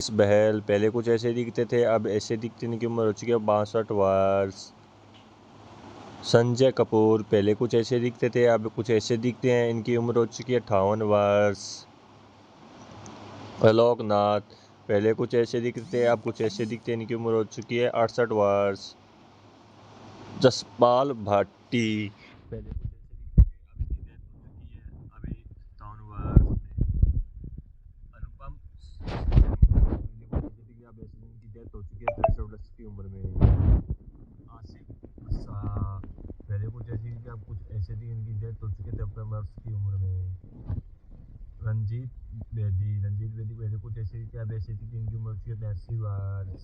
इस बहल पहले कुछ ऐसे दिखते थे, अब ऐसे दिखते हैं। इनकी उम्र हो चुकी है 62 वर्ष। संजय कपूर पहले कुछ ऐसे दिखते थे, अब कुछ ऐसे दिखते हैं। इनकी उम्र हो चुकी है 58 वर्ष। आलोक नाथ पहले कुछ ऐसे दिखते थे, अब कुछ ऐसे दिखते हैं। इनकी उम्र हो चुकी है 68 वर्ष। जसपाल भाटी पहले कुछ ऐसे दिखते थे, अब इनकी डेथ हो चुकी है अभी 57 वर्ष में। अनुपम अब ऐसे इनकी डेथ हो चुकी है 63 वर्ष की उम्र में। आसिफ शाह पहले कुछ ऐसी थी, अब कुछ ऐसे थी। इनकी डेथ हो चुकी है 53 वर्ष की उम्र में। रंजीत बेदी पहले कुछ ऐसे थी, अब ऐसे थी कि इनकी उम्र हो चुकी है 82 वर्ष।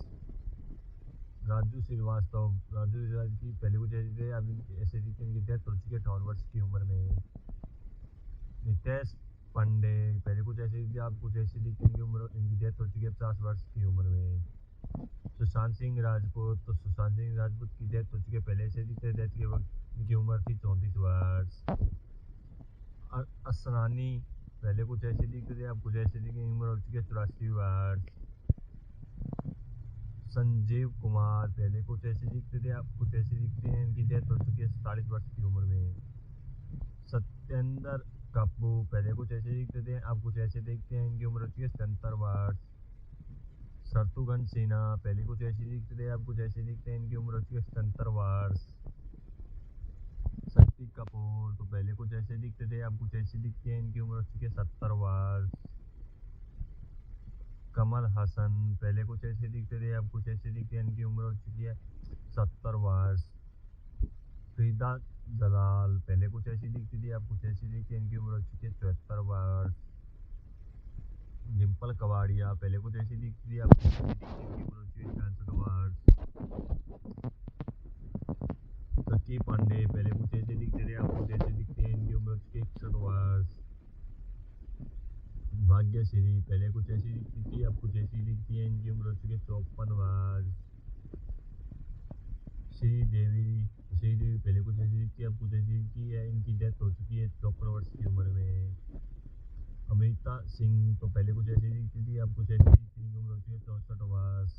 राजू श्रीवास्तव की पहले कुछ ऐसे थे, अब ऐसे थी कि इनकी डेथ हो चुकी है 58 वर्ष की उम्र में। नितेश पांडे पहले कुछ ऐसे थी, अब कुछ ऐसी थी कि इनकी डेथ हो चुकी है 50 वर्ष की उम्र में। सुशांत सिंह राजपूत की डेथ हो चुकी है पहले से थी। डेथ के वक्त इनकी उम्र थी 34 वर्ष। असरानी पहले कुछ ऐसे दिखते थे, अब कुछ ऐसे दिखते। उम्र हो चुकी है 84 वर्ष। संजीव कुमार पहले कुछ ऐसे दिखते थे, अब कुछ ऐसे दिखते हैं। इनकी डेथ हो चुकी है 47 वर्ष की उम्र में। सत्येंद्र कपूर पहले कुछ ऐसे दिखते थे, अब कुछ ऐसे दिखते हैं। इनकी उम्र हो चुकी है 77 वर्ष। शत्रुघ्न सिन्हा पहले कुछ ऐसे दिखते थे, अब कुछ ऐसे दिखते हैं। इनकी उम्र हो चुकी है 77 वर्ष। शक्ति कपूर तो पहले कुछ ऐसे दिखते थे, अब कुछ ऐसे दिखते हैं। इनकी उम्र हो चुकी है 70 वर्ष। कमल हसन पहले कुछ ऐसे दिखते थे, अब कुछ ऐसे दिखते हैं। इनकी उम्र हो चुकी है 70 वर्ष। फ्रीदा दलाल पहले कुछ ऐसी दिखती थी, अब कुछ ऐसी दिखती है। इनकी उम्र हो चुकी है 74 वर्ष। डिम्पल कवाड़िया पहले कुछ ऐसी दिखती थी, अब कुछ ऐसी दिखती है। इनकी उम्र हो चुकी है 66 वर्ष। सची पांडे पहले कुछ ऐसे दिखते थे, अब कुछ ऐसे दिखते हैं। इनकी उम्र हो चुकी है 61 वर्ष। भाग्यश्री पहले कुछ ऐसी दिखती थी, अब कुछ ऐसी दिखती है। इनकी उम्र हो चुकी है 54 वर्ष। श्रीदेवी पहले कुछ ऐसी दिखती है, अब कुछ ऐसी दिखती है। इनकी डेथ हो चुकी है 54 वर्ष की उम्र में। अमृता सिंह तो पहले कुछ ऐसी दिखती थी, अब कुछ ऐसी दिखती है। इनकी उम्र हो चुकी है 64 वर्ष।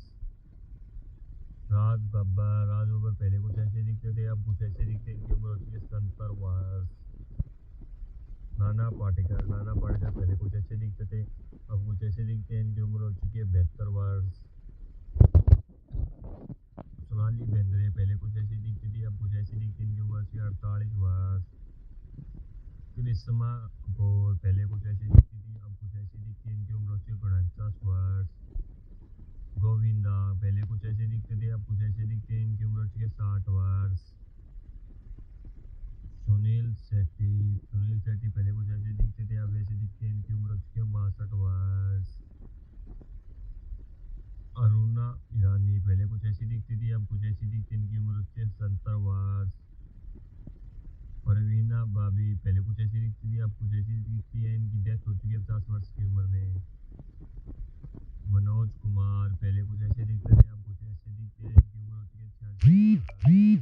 राज बब्बर पहले कुछ ऐसे दिखते थे, अब कुछ ऐसे दिखते हैं। इनकी उम्र हो चुकी है 77 वर्ष। नाना पाटेकर पहले कुछ ऐसे दिखते थे, अब कुछ ऐसे दिखते हैं। इनकी उम्र हो चुकी है 72 वर्ष। सोनाली बेंद्रे पहले कुछ ऐसी दिखती थी, अब कुछ ऐसी दिखती है। इनकी उम्र हो चुकी है 48 वर्ष। करिश्मा कपूर पहले कुछ ऐसी दिखती थी, अब कुछ ऐसी दिखती है। इनकी उम्र हो चुकी है 49 वर्ष। गोविंदा पहले कुछ ऐसे दिखते थे, अब कुछ ऐसे दिखते हैं। इनकी उम्र हो चुकी है 60 वर्ष। सुनील शेट्टी पहले कुछ ऐसे दिखते थे, अब ऐसे दिखते हैं। इनकी उम्र हो चुकी है 62 वर्ष। अरुणा ईरानी पहले कुछ ऐसी दिखती थी, अब कुछ ऐसी दिखती है। इनकी उम्र हो चुकी है 70 वर्ष। परवीना बाबी पहले कुछ ऐसी दिखती थी, अब कुछ ऐसी दिखती है। इनकी डेथ हो चुकी है 50 वर्ष की उम्र में। मनोज कुमार पहले कुछ ऐसे दिखते थे, अब कुछ ऐसे दिखते हैं। इनकी उम्र हो चुकी है 66 वर्ष।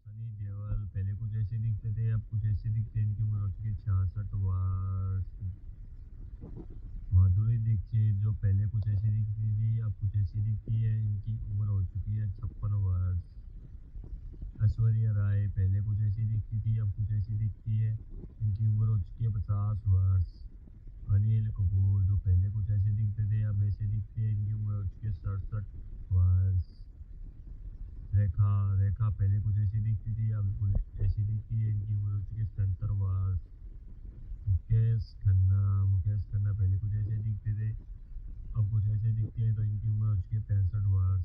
सनी देओल पहले कुछ ऐसे दिखते थे, अब कुछ ऐसे दिखते हैं। इनकी उम्र हो चुकी है 66 वर्ष। माधुरी दीक्षित जो पहले कुछ ऐसी दिखती थी, अब कुछ ऐसी दिखती है। इनकी उम्र हो चुकी है 56 वर्ष। ऐश्वर्या राय पहले कुछ ऐसी दिखती थी, अब कुछ ऐसी दिखती है। इनकी उम्र हो चुकी है 50 वर्ष। अनिल कपूर जो पहले कुछ ऐसे दिखते थे, अब ऐसे दिखते हैं। इनकी उम्र हो चुकी है 67 वर्ष। रेखा पहले कुछ ऐसी दिखती थी, अब कुछ ऐसी दिखती है। इनकी उम्र हो चुकी है 77 वर्ष। मुकेश खन्ना पहले कुछ ऐसे दिखते थे, अब कुछ ऐसे दिखते हैं। तो इनकी उम्र हो चुकी है 65 वर्ष।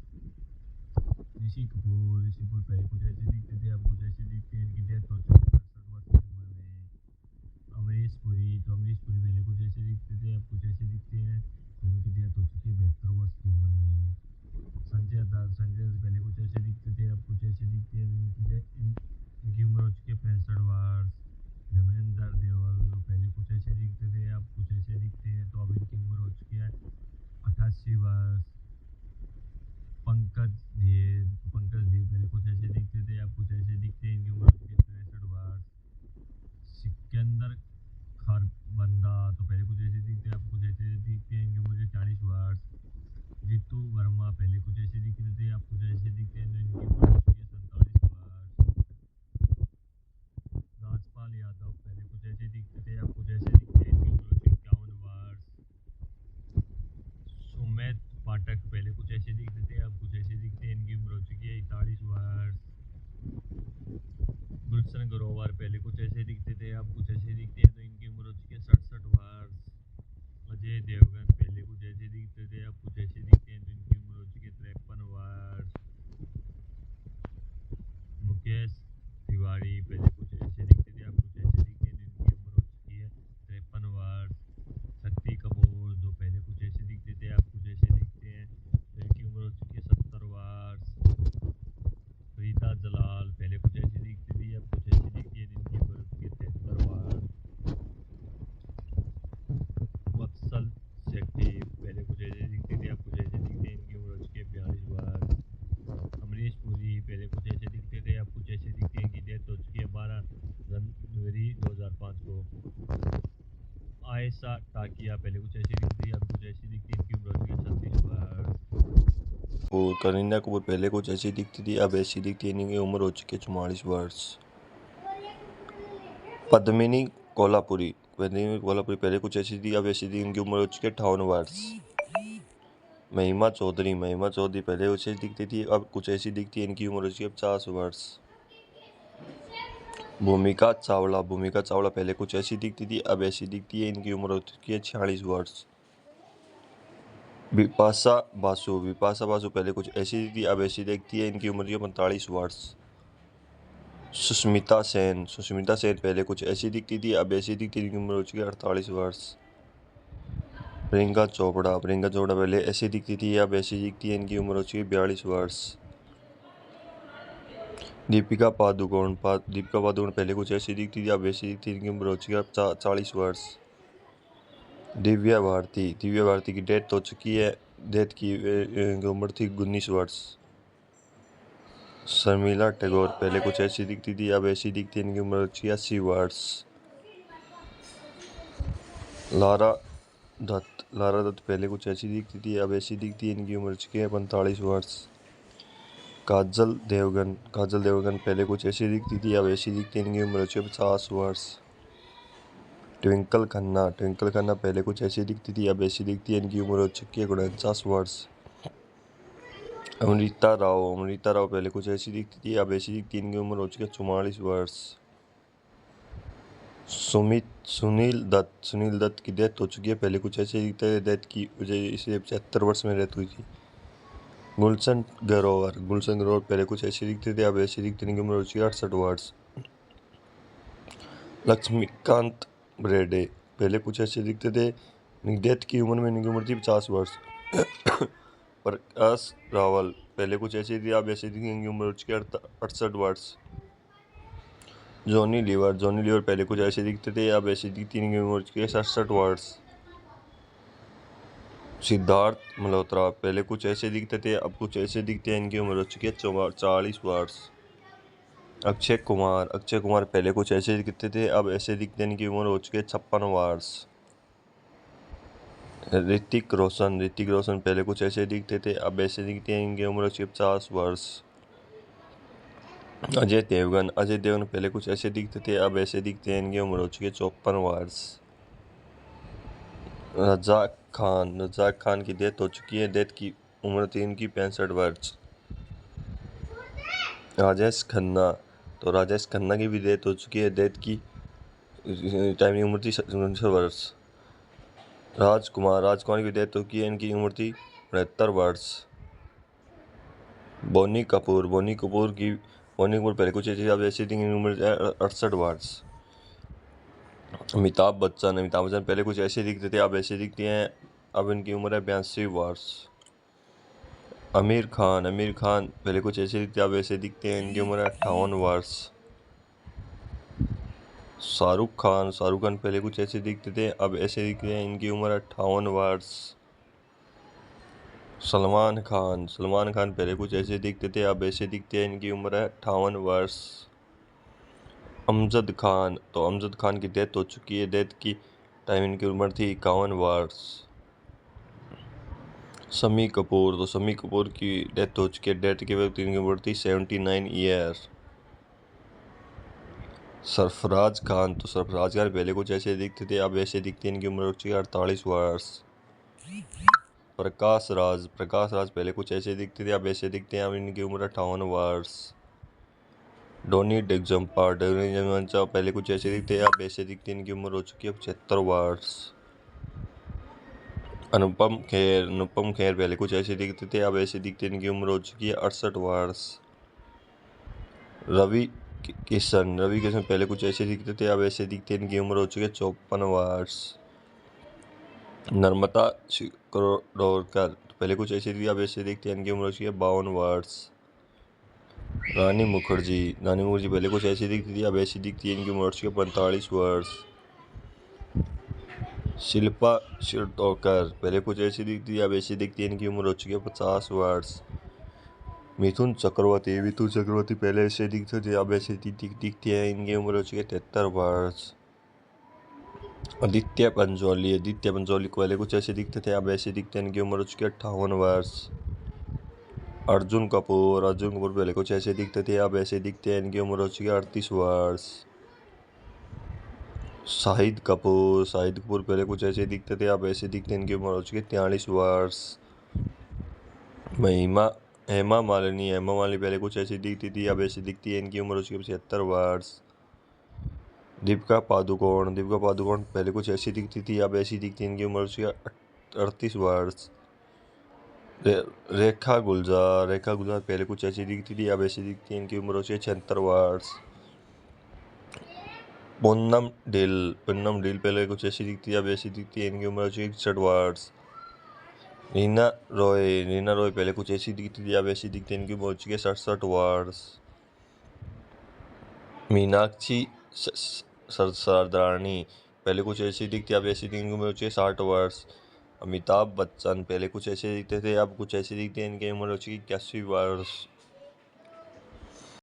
ऋषि कपूर पहले कुछ ऐसे दिखते थे, अब कुछ ऐसे दिखते हैं। इनकी डेथ हो चुकी है 68 वर्ष की उम्र में। अमरीश पुरी पहले कुछ ऐसे दिखते थे, अब कुछ ऐसे दिखते हैं। तो इनकी डेथ हो चुकी है 72 वर्ष की उम्र में। संजय दत्त पहले कुछ ऐसे दिखते थे, अब कुछ ऐसे दिखते हैं। इनकी उम्र हो चुकी है 65 वर्ष। धर्मेंद्र देवल पहले कुछ ऐसे दिखते थे, अब कुछ ऐसे दिखते हैं। तो अब इनकी उम्र हो चुकी है 88 वर्ष। पंकज जी पहले कुछ ऐसे दिखते थे, अब कुछ ऐसे दिखते हैं। इनकी उम्र हो चुकी है 63 वर्ष। सिकंदर खारबंदा तो पहले कुछ ऐसे दिखते हैं, अब कुछ ऐसे दिखते हैं। इनकी उम्र है 40 वर्ष। शर्मा पहले कुछ ऐसे दिखते थे, अब कुछ ऐसे दिखते हैं, तो इनकी उम्र हो चुकी है 47 वर्ष। राजपाल यादव पहले कुछ ऐसे दिखते थे, अब कुछ ऐसे दिखते हैं, इनकी उम्र हो चुकी है 51 वर्ष। सुमेध पाठक पहले कुछ ऐसे दिखते थे, अब कुछ ऐसे दिखते हैं, इनकी उम्र हो चुकी है 41 वर्ष। गुलशन ग्रोवर पहले कुछ ऐसे दिखते थे, अब कुछ ऐसे दिखते हैं, तो इनकी उम्र हो चुकी है 67 वर्ष। अजय देवगन पहले कुछ ऐसे दिखते थे, अब कुछ ऐसे दिखते हैं, तो इनकी उम्र हो चुकी है 53 वर्ष। मुकेश तिवारी पहले कुछ ऐसे दिखते थे, अब कुछ ऐसे दिखते हैं, तो इनकी उम्र हो चुकी है 53 वर्ष। शक्ति कपूर जो पहले कुछ ऐसे दिखते थे, अब कुछ ऐसे दिखते हैं, तो इनकी उम्र हो चुकी है 70 वर्ष। रीता जलाल पहले कुछ ऐसी दिखती थी, अब कुछ ऐसी दिखती है, जिनकी उम्र हो चुकी है 73 वर्ष। वत्सल शेट्टी पहले कुछ ऐसे दिखती थी, अब कुछ ऐसे दिखते हैं, इनकी उम्र हो चुकी है 42 वर्ष। अमरीश पुरी पहले कुछ ऐसे दिखते थे, अब कुछ ऐसे दिखते हैं, इनकी डेथ हो चुकी है 12 जनवरी 2005 को। आयशा टाकिया पहले कुछ ऐसी दिखती थी, अब कुछ ऐसी दिखती है, इनकी उम्र हो चुकी है 36 वर्ष। और करीना कपूर पहले कुछ ऐसी दिखती थी, अब ऐसी दिखती है, इनकी उम्र हो चुकी है 44 वर्ष। पद्मिनी कोल्हापुरी पहले कुछ ऐसी थी, अब ऐसी थी, इनकी उम्र हो चुकी है 58 वर्ष। महिमा चौधरी पहले कुछ ऐसी दिखती थी, अब कुछ ऐसी दिखती है, इनकी उम्र हो चुकी है 50 वर्ष। भूमिका चावला पहले कुछ ऐसी दिखती थी, अब ऐसी दिखती है, इनकी उम्र हो चुकी है 46 वर्ष। विपाशा बासु पहले कुछ ऐसी थी, अब ऐसी दिखती है, इनकी उम्र है 45 वर्ष। सुष्मिता सेन पहले कुछ ऐसी दिखती थी, अब ऐसी दिखती है, इनकी उम्र हो चुकी है 48 वर्ष। प्रियंका चोपड़ा पहले ऐसी दिखती थी, अब ऐसी दिखती है, इनकी उम्र हो चुकी है 42 वर्ष। दीपिका पादुकोण पहले कुछ ऐसी दिखती थी, अब ऐसी दिखती है, इनकी उम्र हो चुकी है 40 वर्ष। दिव्या भारती की डेथ हो चुकी है, इनकी उम्र थी 19 वर्ष। शर्मिला टैगोर पहले कुछ ऐसी दिखती थी, अब ऐसी दिखती है, इनकी उम्र हो चुकी है 80 वर्ष। लारा दत्त पहले कुछ ऐसी दिखती थी, अब ऐसी दिखती है, इनकी उम्र हो चुकी है 45 वर्ष। काजल देवगन पहले कुछ ऐसी दिखती थी, अब ऐसी दिखती है, इनकी उम्र हो चुकी है 50 वर्ष। ट्विंकल खन्ना पहले कुछ ऐसी दिखती थी, अब ऐसी दिखती है, इनकी उम्र हो चुकी है 49 वर्ष। अमृता राव पहले कुछ ऐसी दिखती थी, अब ऐसी दिखती है, इनकी उम्र हो चुकी है 44 वर्ष। सुनील दत्त की डेथ हो चुकी है, पहले कुछ ऐसे दिखते थे, डेथ की वजह से 75 वर्ष में डेथ हुई थी। गुलशन ग्रोवर पहले कुछ ऐसे दिखते थे, अब ऐसे दिखते, इनकी उम्र हो चुकी है 68 वर्ष। लक्ष्मीकांत ब्रेडे पहले कुछ ऐसे दिखते थे, डेथ की उम्र में इनकी उम्र थी 50 वर्ष। प्रकाश रावल पहले कुछ ऐसी थी, अब ऐसी दिखी, इनकी उम्र हो चुकी है 68 वर्ष। जॉनी लीवर पहले कुछ ऐसे दिखते थे, अब ऐसी दिखती, इनकी उम्र हो चुकी है 67 वर्ष। सिद्धार्थ मल्होत्रा पहले कुछ ऐसे दिखते थे, अब कुछ ऐसे दिखते हैं, इनकी उम्र हो चुकी है 40 वर्ष। अक्षय कुमार पहले कुछ ऐसे दिखते थे, अब ऐसे दिखते हैं, इनकी उम्र हो चुकी है 56 वर्ष। ऋतिक रोशन पहले कुछ ऐसे दिखते थे, अब ऐसे दिखते हैं, इनकी उम्र हो चुकी है 50 वर्ष। अजय देवगन पहले कुछ ऐसे दिखते थे, अब ऐसे दिखते हैं, इनकी उम्र हो चुकी है 54 वर्ष। रजाक खान की डेथ हो चुकी है, डेथ की उम्र थी इनकी 65 वर्ष। राजेश खन्ना की भी डेथ हो चुकी है, डेथ की टाइम की उम्र थी 19 वर्ष। राजकुमार की डेथ हो चुकी है, इनकी उम्र थी 69 वर्ष। बोनी कपूर पहले कुछ ऐसी, अब ऐसी थी, इनकी उम्र 68 वर्ष। अमिताभ बच्चन पहले कुछ ऐसे दिखते थे, अब ऐसे दिखते हैं, अब इनकी उम्र है 82 वर्ष। आमिर खान पहले कुछ ऐसे दिखते, अब ऐसे दिखते हैं, इनकी उम्र है 58 वर्ष। शाहरुख खान पहले कुछ ऐसे दिखते थे, अब ऐसे दिखते हैं, इनकी उम्र है 58 वर्ष। सलमान खान पहले कुछ ऐसे दिखते थे, अब ऐसे दिखते हैं, इनकी उम्र है 58 वर्ष। अमजद खान की डेथ हो चुकी है, डेथ की टाइम इनकी उम्र थी 51 वर्ष। शम्मी कपूर, तो शम्मी कपूर की डेथ हो चुकी है। डेथ के वक्त इनकी उम्र थी 79 ईयर। सरफराज खान, तो सरफराज खान पहले कुछ ऐसे दिखते थे, अब ऐसे दिखते हैं। इनकी उम्र हो चुकी है 48 वर्ष। प्रकाश राज पहले कुछ ऐसे दिखते थे, अब ऐसे दिखते हैं। अब इनकी उम्र 58 वर्ष। डोनी डेगजम्पा पहले कुछ ऐसे दिखते हैं, अब ऐसे दिखते हैं। इनकी उम्र हो चुकी है 75 वर्ष। अनुपम खेर पहले कुछ ऐसे दिखते थे, अब ऐसे दिखते हैं। इनकी उम्र हो चुकी है 68 वर्ष। रवि किशन पहले कुछ ऐसे दिखते थे, अब ऐसे दिखते हैं। इनकी उम्र हो चुकी है 54 वर्ष। नर्मदा शिरोडकर पहले कुछ ऐसे थी, अब ऐसे दिखते हैं। इनकी उम्र हो चुकी है 52 वर्ष। रानी मुखर्जी पहले कुछ ऐसी दिखती थी, अब ऐसी दिखती है। इनकी उम्र हो चुकी है 45 वर्ष। शिल्पा शिरोडकर पहले कुछ ऐसी दिखती थी, अब ऐसी दिखती है। इनकी उम्र हो चुकी है 50 वर्ष। मिथुन चक्रवर्ती पहले ऐसे दिखते थे, अब ऐसे दिखती है। इनकी उम्र हो चुकी है 73 वर्ष। आदित्य पंचोली को पहले कुछ ऐसे दिखते थे, अब ऐसे दिखते हैं। इनकी उम्र हो चुकी है 58 वर्ष। अर्जुन कपूर पहले कुछ ऐसे दिखते थे, अब ऐसे दिखते हैं। इनकी उम्र हो चुकी है 38 वर्ष। शाहिद कपूर पहले कुछ ऐसे दिखते थे, अब ऐसे दिखते हैं। इनकी उम्र हो चुकी है 43 वर्ष। हेमा मालिनी पहले कुछ ऐसी दिखती थी, अब ऐसी दिखती है। इनकी उम्र हो चुकी है 76 वर्ष। दीपिका पादुकोण पहले कुछ ऐसी दिखती थी, अब ऐसी दिखती है। इनकी उम्र हो चुकी है 38 वर्ष। रेखा गुलजार पहले कुछ ऐसी दिखती थी, अब ऐसी दिखती है। इनकी उम्र हो चुकी है 76 वर्ष। पूनम डील पहले कुछ ऐसी दिखती है, अब ऐसी दिखती है। इनकी उम्र हो चुकी है 61 वर्ष। रीना रॉय पहले कुछ ऐसी दिखती थी, अब ऐसी दिखती है। इनकी उम्र हो चुकी है 67 वर्ष। मीनाक्षी सरदारनी पहले कुछ ऐसी दिखती, अब ऐसी दिखती। इनकी उम्र हो चुकी है 60 वर्ष। अमिताभ बच्चन पहले कुछ ऐसे दिखते थे, अब कुछ ऐसे दिखते हैं। इनकी उम्र हो चुकी है 81 वर्ष।